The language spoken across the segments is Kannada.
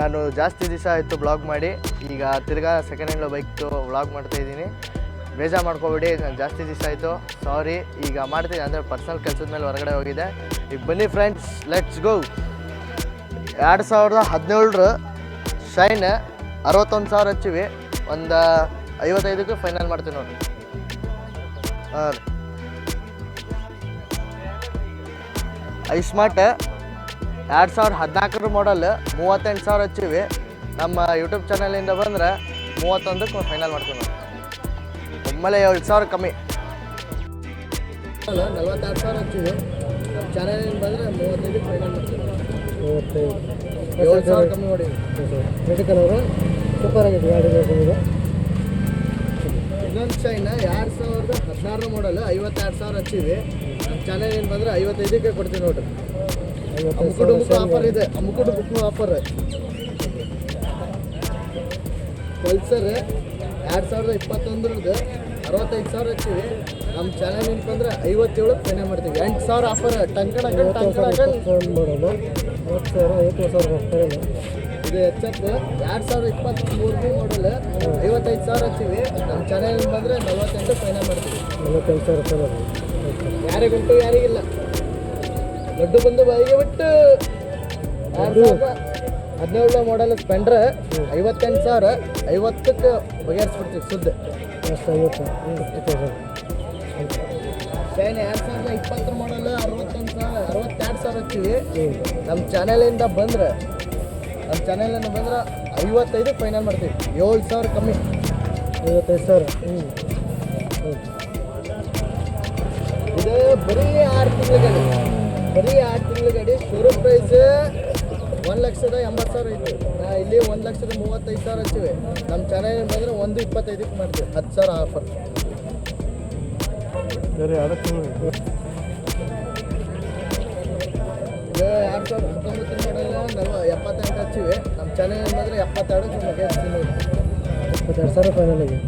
ನಾನು ಜಾಸ್ತಿ ದಿವಸ ಆಯಿತು ಬ್ಲಾಗ್ ಮಾಡಿ, ಈಗ ತಿರ್ಗಾ ಸೆಕೆಂಡ್ ಹ್ಯಾಂಡ್ ಬೈಕ್ದು ವ್ಲಾಗ್ ಮಾಡ್ತಾಯಿದ್ದೀನಿ. ಬೇಜಾರು ಮಾಡ್ಕೊಬೇಡಿ, ನಾನು ಜಾಸ್ತಿ ದಿವಸ ಆಯಿತು, ಸಾರಿ. ಈಗ ಮಾಡ್ತೀನಿ ಅಂದರೆ ಪರ್ಸನಲ್ ಕೆಲಸದ ಮೇಲೆ ಹೊರಗಡೆ ಹೋಗಿದೆ. ಈಗ ಬನ್ನಿ ಫ್ರೆಂಡ್ಸ್, ಲೆಟ್ಸ್ ಗೋ. 2017 ಶೈನ್ 61,000 ಹಚ್ಚಿವಿ, ಒಂದು 55ಕ್ಕೆ ಫೈನಲ್ ಮಾಡ್ತೀವಿ ನೋಡಿ. ಹಾಂ, ಐಸ್ಮಾರ್ಟ್ 2014 ಮಾಡಲ್ 38,000 ಹಚ್ಚಿವಿ. ನಮ್ಮ ಯೂಟ್ಯೂಬ್ ಚಾನಲಿಂದ ಬಂದರೆ 31ಕ್ಕೆ ಫೈನಲ್ ಮಾಡ್ತೀವಿ ನೋಡಿ. ಒಮ್ಮೆಲೆ 7,000 ಕಮ್ಮಿ. 46,000 ಹಚ್ಚಿವಿ. ನಮ್ಮ ಚಾನಲಿಂದ ಬಂದರೆ 35ಕ್ಕೆ ಫೈನಲ್ ಮಾಡ್ತೀವಿ. 7,000 ಕಮ್ಮಿ ಮಾಡಿ. ಮೆಡಿಕಲ್ ಅವರು ಸೂಪರ್ ಆಗಿದೆ ಗಾಡಿ. ಇನ್ನೊಂದು ಶೈನ್ 2016 ಮಾಡಲ್ 52,000 ಹಚ್ಚಿವಿ. ನಮ್ಮ ಚಾನಲಿಂದ ಬಂದರೆ 55ಕ್ಕೆ ಕೊಡ್ತೀವಿ ನೋಡಿರಿ. ಅಮ್ಕುಡು ಬುಕ್ ಆಫರ್ ಇದೆ, ಅಮ್ಕುಡು ಬುಕ್ ಆಫರ್. ಪಲ್ಸರ್ 2021 65,000 ಹಚ್ಚಿವಿ. ನಮ್ಮ ಚಾನಲಿಂದ ಬಂದರೆ 57ಕ್ಕೆ ಫೈನಲ್ ಮಾಡ್ತೀವಿ. 8,000 ಆಫರ್. ಟಂಕಣ ಮಾಡೋದು 50,000 ಇದು ಎಚ್.ಎಫ್ 2023 ಮಾಡಲ್ 55,000 ಹಚ್ಚಿವಿ. ನಮ್ಮ ಚಾನಲಿಂದ ಬಂದರೆ 48ಕ್ಕೆ ಫೈನಲ್ ಮಾಡ್ತೀವಿ. 48,000 ಯಾರಿಗುಂಟು ಯಾರಿಗಿಲ್ಲ. ದೊಡ್ಡ ಬಂದು ಬಾಯಿಗೆ ಬಿಟ್ಟು 2017 ಮಾಡಲ್ ಸ್ಪೆಂಡ್ರ್ 58,000 50ಕ್ಕೆ ಬಗೆಹರಿಸ್ಬಿಡ್ತೀವಿ ಸುದ್ದ. ಶೈನ್ 2020 ಮಾಡಲ್ 62,000 ಹಚ್ಚಿವಿ. ನಮ್ಮ ಚಾನಲಿಂದ ಬಂದ್ರೆ 55ಕ್ಕೆ ಫೈನಲ್ ಮಾಡ್ತೀವಿ. 7,000 ಕಮ್ಮಿ. 55,000. ಇದು ಬರೀ 6 ತಿಂಗಳ ಗಾಡಿ. ಬರೀ 6 ತಿಂಗಳ ಗಾಡಿ. ಶೋರೂಮ್ ಪ್ರೈಸ್ 1,80,000 ಐತಿ. ಇಲ್ಲಿ 1,35,000 ಹಚ್ಚಿವಿ. ನಮ್ಮ ಚಾನಲ್ ಬಂದರೆ 1,25ಕ್ಕೆ ಮಾಡ್ತೀವಿ. 10,000 ಆಫರ್. ಇದು 2019 ಮಾಡಲ್ 78 ಹಚ್ಚಿವಿ. ನಮ್ಮ ಚಾನಲ್ ಬಂದರೆ 72ಕ್ಕೆ ಬಗೆಹರಿಸ್ತೀನಿ. 72,000 ಫೈನಲ್ ಆಗಿ.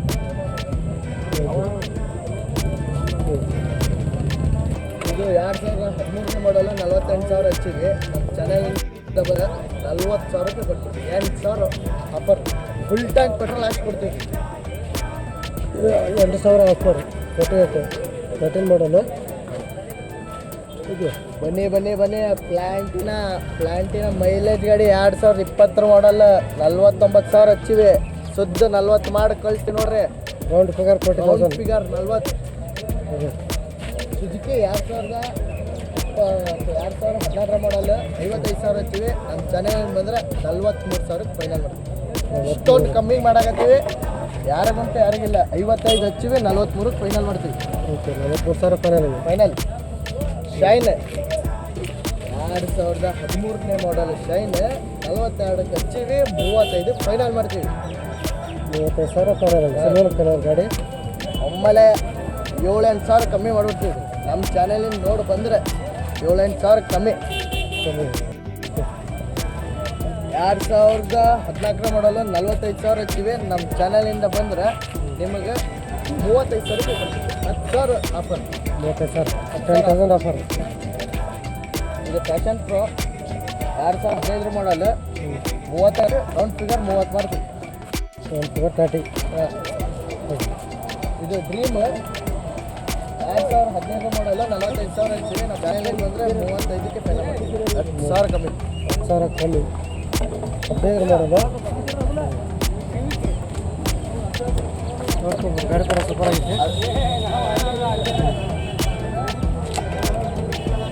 ಇದು 2013 ಮಾಡಲ್ 48,000 ಹಚ್ಚಿವಿ. ನಮ್ಮ ಚಾನಲಿಂದ ಬರ 40,000ಕ್ಕೆ ಕೊಡ್ತೀವಿ. 8,000 ಆಫರ್. ಫುಲ್ ಟ್ಯಾಂಕ್ ಪೆಟ್ರೋಲ್ ಹಾಕಿ ಕೊಡ್ತೀವಿ. 2,000 ಆಫರ್. 13 ಮಾಡಲು ಇದು. ಬನ್ನಿ ಪ್ಲ್ಯಾಂಟಿನ ಮೈಲೇಜ್ ಗಾಡಿ 2020 ಮಾಡಲ್ 49,000 ಹಚ್ಚಿವಿ. ಶುದ್ಧ 40 ಮಾಡಿ ಕಳಿಸ್ತೀವಿ ನೋಡ್ರಿ. Round figure 40. ಸುಜುಕಿ 2016 ಮಾಡಲ್ 55,000 ಹಚ್ಚಿವಿ. ನಮ್ಮ ಚಾನಲ್ ಬಂದರೆ 43,000ಕ್ಕೆ ಫೈನಲ್ ಮಾಡ್ತೀವಿ. ಇಷ್ಟೊಂದು ಕಮ್ಮಿ ಮಾಡಾಕತ್ತೀವಿ. ಯಾರಿಗಂತ ಯಾರಿಗಿಲ್ಲ. 55 ಹಚ್ಚಿವಿ, 43ಕ್ಕೆ ಫೈನಲ್ ಮಾಡ್ತೀವಿ. 43,000 ಫೈನಲ್. ಶೈನ್ 2013 ಮಾಡಲ್ ಶೈನ್ 42ಕ್ಕೆ ಹಚ್ಚಿವಿ. 35ಕ್ಕೆ ಫೈನಲ್ ಮಾಡ್ತೀವಿ. 35,000 ಸಿಲ್ವರ್ ಕಲರ್ ಗಾಡಿ. ಒಮ್ಮೆಲೆ 7,000 ಕಮ್ಮಿ ಮಾಡ್ಬಿಡ್ತೀವಿ. ನಮ್ಮ ಚಾನಲಿಂದ ನೋಡಿ ಬಂದರೆ 7,000 ಕಮ್ಮಿ. 2014 ಮಾಡಲು 45,000 ಹಚ್ಚಿವಿ. ನಮ್ಮ ಚಾನಲಿಂದ ಬಂದರೆ ನಿಮಗೆ 35,000ಕ್ಕೆ 10,000 ಆಫರ್. 10,000 ಆಫರ್. ಇದು ಪ್ಯಾಷನ್ ಪ್ರೋ 2015 ಮಾಡಲ್ 32. ರೌಂಡ್ ಫಿಗರ್ 30 ಮಾಡ್ತೀವಿ. Round figure 30. ಇದು ಡ್ರೀಮ್ 2015 ಮಾಡಲ್ಲ 45,000 ಹಚ್ಚಿವಿ. ನಮ್ಮ ಚಾನಲಿಂದ ಬಂದರೆ 35ಕ್ಕೆ ಫೈನಲ್ ಮಾಡ್ತೀವಿ. 10,000 ಕಮ್ಮಿ. 10,000 ಕಮ್ಮಿ. 15 ಮಾಡಲ್ಲ. ಗಾಡಿ ಕೂಡ ಸೂಪರ್ ಆಗಿತ್ತು.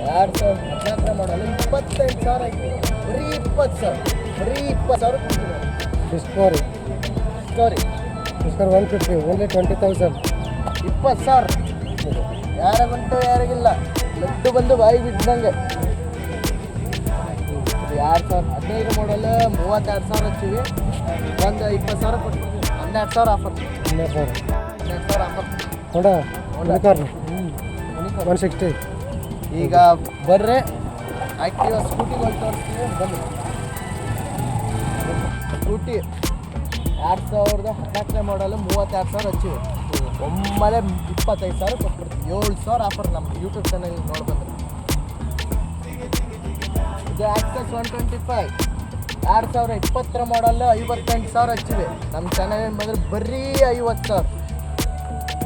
2014 ಮಾಡಲ್ಲ 25,000 ಐತಿ. ಬರೀ 20,000 ಕೊಡ್ತೀವಿ. ಡಿಸ್ಕವರಿ 150. ಓನ್ಲಿ 20,000. 20,000. ಯಾರಿಗಂಟು ಯಾರಿಗಿಲ್ಲ. ಲಡ್ಡು ಬಂದು ಬಾಯಿ ಬಿದ್ದಂಗೆ. 2015 ಮಾಡಲ್ 32,000 ಹಚ್ಚಿವಿ. ಒಂದು 20,000 ಕೊಡ್ತೀವಿ. 12,000 ಆಫರ್. 12,000 ಆಫರ್. ನೋಡ 160. ಈಗ ಬರ್ರೆ ಆ್ಯಕ್ಟಿವ್ ಸ್ಕೂಟಿಗೆ ಹೋಗಿ ತೋರಿಸ್ತೀವಿ. ಬನ್ನಿ. ಸ್ಕೂಟಿ 2014 ಮಾಡಲು 32,000 ಹಚ್ಚಿವಿ. ಒಮ್ಮೆಲೆ 25,000 ಕೊಟ್ಬಿಡ್ತೀವಿ. 7,000 ಆಫರ್. ನಮ್ಮ ಯೂಟ್ಯೂಬ್ ಚಾನಲ್ ನೋಡಿ ಬಂದರೆ. ಇದು ಆಕ್ಸಸ್ 125 2020 ಮಾಡಲ್ 58,000 ಹಚ್ಚಿವೆ. ನಮ್ಮ ಚಾನಲ್ ಏನು ಬಂದ್ರೆ ಬರೀ 50,000.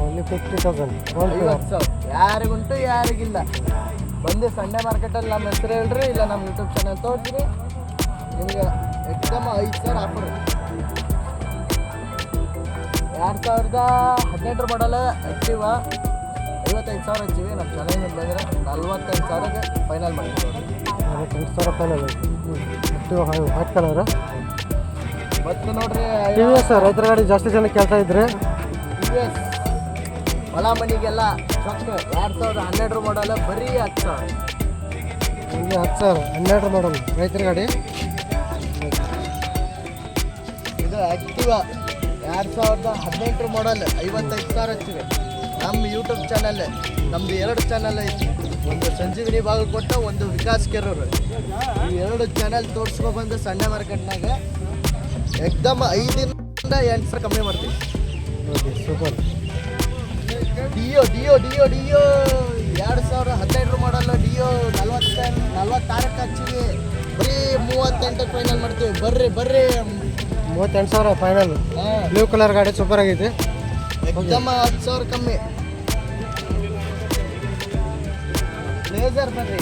ಓನ್ಲಿ 50,000. 50,000 ಯಾರಿಗುಂಟು ಯಾರಿಗಿಲ್ಲ. ಬಂದು ಸಂಡೇ ಮಾರ್ಕೆಟಲ್ಲಿ ನಮ್ಮ ಹೆಸರು ಹೇಳ್ರಿ, ಇಲ್ಲ ನಮ್ಮ ಯೂಟ್ಯೂಬ್ ಚಾನಲ್ ತೋರಿಸ್ರಿ, ನಿಮಗೆ ಎಕ್ದಮ್ 5,000 ಆಫರ್. 2018 ಮಾಡಲ್ ಆ್ಯಕ್ಟಿವ 55,000 ಹಚ್ಚಿವಿ. ನಮ್ಮ ಚಾನಲ್ ಬಂದರೆ 45,000ಗೆ ಫೈನಲ್ ಮಾಡ್ತೀವಿ. 48,000 ಫೈನಲ್ ಆ್ಯಕ್ಟಿವ್ ವೈಟ್ ಕಲರ್. ಮತ್ತು ನೋಡ್ರಿ ಟಿ ವಿ ಎಸ್ ರೈತರ ಗಾಡಿ ಜಾಸ್ತಿ ಜನ ಕೇಳ್ತಾ ಇದ್ರೆ US ಹೊಲ ಮನೆಗೆಲ್ಲ ಚೊಕ್ಕ 2012 ಮಾಡಲ್ ಬರೀ 10,000. ನಿಮಗೆ 10,000 12 ಮಾಡಲ್ ರೈತರ ಗಾಡಿ. ಇದು ಆ್ಯಕ್ಟಿವ 2018 ಮಾಡಲ್ 55,000 ಹಚ್ಚಿವೆ. ನಮ್ಮ ಯೂಟ್ಯೂಬ್ ಚಾನಲ್ ನಮ್ಮದು 2 ಚಾನಲ್ ಐತಿ. ಒಂದು ಸಂಜೀವಿನಿ ಬಾಗಲಕೋಟೆ, ಒಂದು ವಿಕಾಸ್ ಕೆರೂರು. ಈ 2 ಚಾನಲ್ ತೋರಿಸ್ಕೊಬಂದು ಸಂಡೇ ಮಾರ್ಕೆಟ್ನಾಗ ಎಕ್ದಮ್ 5ರಿಂದ 8,000 ಕಮ್ಮಿ ಮಾಡ್ತೀವಿ. Okay super. ಡಿಯೋ 2015 ಮಾಡಲ್ಲ. ಡಿಯೋ 46 ಹಚ್ಚಿವಿ. ಬರೀ 38 ಫೈನಲ್ ಮಾಡ್ತೀವಿ. ಬರ್ರಿ 38,000 ಫೈನಲ್. ಹಾಂ, ಬ್ಲೂ ಕಲರ್ ಗಾಡಿ ಸೂಪರ್ ಆಗೈತೆ. ಎಕ್ದಮ್ 10,000 ಕಮ್ಮಿ. ಪ್ಲೇಸರ್ ಬರ್ರಿ.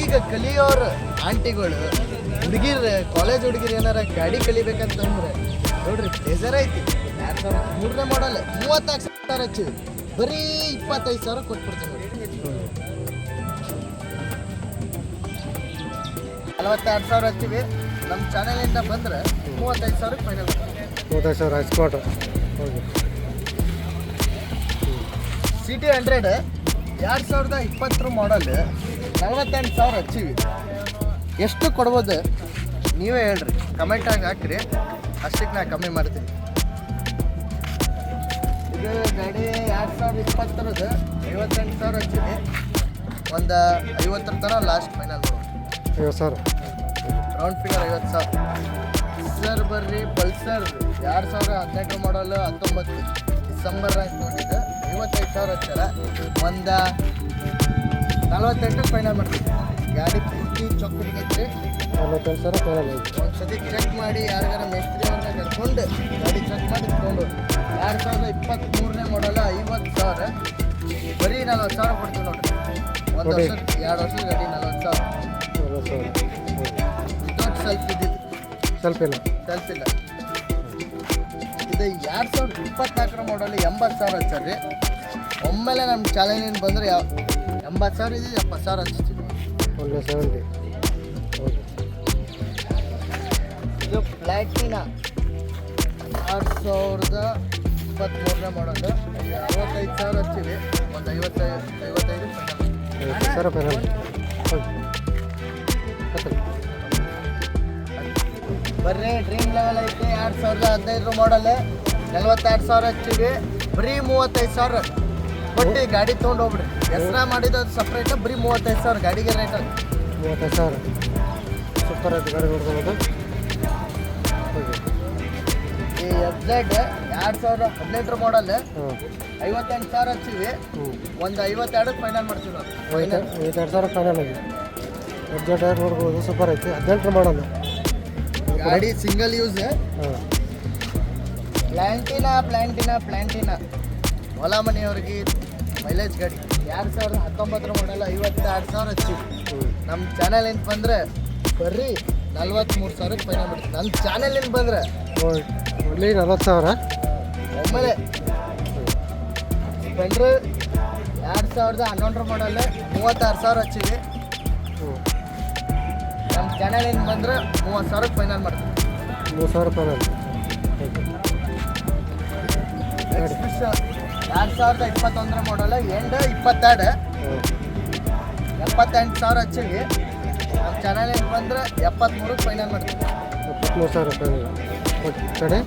ಈಗ ಕಲಿಯೋರು ಆಂಟಿಗಳು ಹುಡುಗಿರು, ಕಾಲೇಜ್ ಹುಡುಗಿರು ಏನಾರ ಗಾಡಿ ಕಲಿಬೇಕಂತಂದ್ರೆ ನೋಡ್ರಿ ಪ್ಲೇಸರ್ ಐತಿ. 2003 ಮಾಡಲ್ 34,000 ಹಚ್ಚಿವಿ. ಬರೀ 25,000 ಕೊಟ್ಬಿಡ್ತೀವಿ. 42,000 ಹಚ್ಚಿವಿ. ನಮ್ಮ ಚಾನಲಿಂದ ಬಂದ್ರೆ 35,000 ಫೈನಲ್. 35,000 ಎಕ್ಸ್ಪೋರ್ಟ್. ಓಕೆ. CT 100 2020 ಮಾಡಲ್ 48,000 ಹಚ್ಚಿವಿ. ಎಷ್ಟು ಕೊಡ್ಬೋದು ನೀವೇ ಹೇಳ್ರಿ, ಕಮೆಂಟಾಗಿ ಹಾಕ್ರಿ, ಅಷ್ಟಕ್ಕೆ ನಾ ಕಮ್ಮಿ ಮಾಡ್ತೀನಿ. ಇದು ಗಾಡಿ 2020 58,000 ಹಚ್ಚಿವಿ. ಒಂದು 50 ತನಕ ಲಾಸ್ಟ್ ಫೈನಲ್ ಮಾಡೋದು. 50,000 ರೌಂಡ್ ಫಿಗರ್ 50,000. ಸರ್ ಬರ್ರಿ ಪಲ್ಸರ್ 2018 ಮಾಡಲ್ 19 ಡಿಸೆಂಬರ್ ನೋಡಿದ್ದು 55,000 ಹಚ್ಚಾರ. ಒಂದು 48 ಫೈನಲ್ ಮಾಡ್ತೀವಿ. ಗಾಡಿ ಪೂರ್ತಿ ಚೊಕ್ಕಡಿಗೈತ್ರಿ. 48,000 ಫೈನಲ್ ಐತೆ. ಒಂದು ಸತಿ ಚೆಕ್ ಮಾಡಿ, ಯಾರಿಗಾರ ಮೇಸ್ತ್ರಿ ಅವ್ರನ್ನ ಕರ್ಕೊಂಡು ಗಾಡಿ ಚೆಕ್ ಮಾಡಿ ತೊಗೊಂಡು. 2023 ಮಾಡಲ್ಲ 50,000. ಬರೀ 40,000 ಕೊಡ್ತೀವಿ ನೋಡ್ರಿ. ಒಂದು ವರ್ಷ 2 ವರ್ಷದ ಗಾಡಿ 40,000. 40,000. ವಿತೌಟ್ ಸೆಲ್ಫ್ ಇದ್ದಿದ್ದು. ಸ್ವಲ್ಪ ಇಲ್ಲ. ಸೆಲ್ಫ್ ಇಲ್ಲ. ಇದು 2024 ಮಾಡಲ್ 80,000 ಹಚ್ಚಾರ್ರಿ. ಒಮ್ಮೆಲೆ ನಮ್ಮ ಚಾಲೆಂಜಿನ ಬಂದರೆ 80,000 ಇದ್ದಿದ್ದು 70,000 ಹಚ್ತೀವಿ. ಒಳ್ಳೆ 70. ಓಕೆ. ಇದು ಪ್ಲಾಟಿನಾ 2023 ಮಾಡಲ್ 65,000 ಹಚ್ಚಿವಿ. ಒಂದು 55 ಫೈನಲ್. 50,000 ಫೈನಲ್. ಓಕೆ. ಬರ್ರಿ ಡ್ರೀಮ್ ಲೆವೆಲ್ ಐತಿ. 2015 ಮಾಡಲ್ 42,000 ಹಚ್ಚಿವಿ. ಬರೀ 35,000 ಕೊಟ್ಟು ಗಾಡಿ ತೊಗೊಂಡು ಹೋಗ್ಬಿಡ್ರಿ. ಹೆಸರ ಮಾಡಿದ್ದು ಸಪ್ರೇಟ್. ಬರೀ 35,000 ಗಾಡಿಗೆ ರೇಟ್. 35,000 ಸೂಪರ್ ಆಯ್ತು ಗಾಡಿ ನೋಡ್ಕೊಬೋದು. ಓಕೆ. ಈ FZ 2018 ಮಾಡಲ್ 58,000 ಹಚ್ಚಿವಿ. ಒಂದು 52 ಫೈನಲ್ ಮಾಡ್ತೀವಿ ನಾವು. 52,000 ಫೈನಲ್ ಆಗಿದೆ. ಎಕ್ಸಾಕ್ಟ್ ಟೈರ್ ನೋಡ್ಬೋದು, ಸೂಪರ್ ಐತಿ. 18 ಮಾಡಲ್ಲ ಗಾಡಿ ಸಿಂಗಲ್ ಯೂಸ್. ಹಾಂ. ಪ್ಲಾಂಟಿನಾ ಹೊಲ ಮನೆಯವ್ರಿಗೆ ಮೈಲೇಜ್ ಗಾಡಿ. 2019 ಮಾಡಲ್ಲ 52,000 ಹಚ್ಚಿವಿ. ನಮ್ಮ ಚಾನಲಿಂದ ಬಂದರೆ ಬರ್ರಿ 43,000 ಫೈನಲ್ ಮಾಡ್ತೀವಿ. ನಮ್ಮ ಚಾನಲಿಂದ ಬಂದರೆ ಒಳ್ಳೆ 40,000. ಒಮ್ಮೆಲೆ ಸ್ಪೆಂಡ್ರ್ 2011 ಮಾಡಲ್ 36,000 ಹಚ್ಚಿವಿ. ನಮ್ಮ ಚಾನಲಿಂದ ಬಂದರೆ 30,000 ಫೈನಲ್ ಮಾಡ್ತೀವಿ. 30,000 ಫೈನಲ್. ಎಕ್ಸ್ಪ್ರೆಸ್ 2021 ಮಾಡಲ್ ಎಂಡ್ 22 78,000 ಹಚ್ಚಿವಿ. ನಮ್ಮ ಚಾನಲಿಂದ ಬಂದರೆ 73 ಫೈನಲ್ ಮಾಡ್ತೀವಿ. 73,000 ಫೈನಲ್. ಓಕೆ ಕಡೆ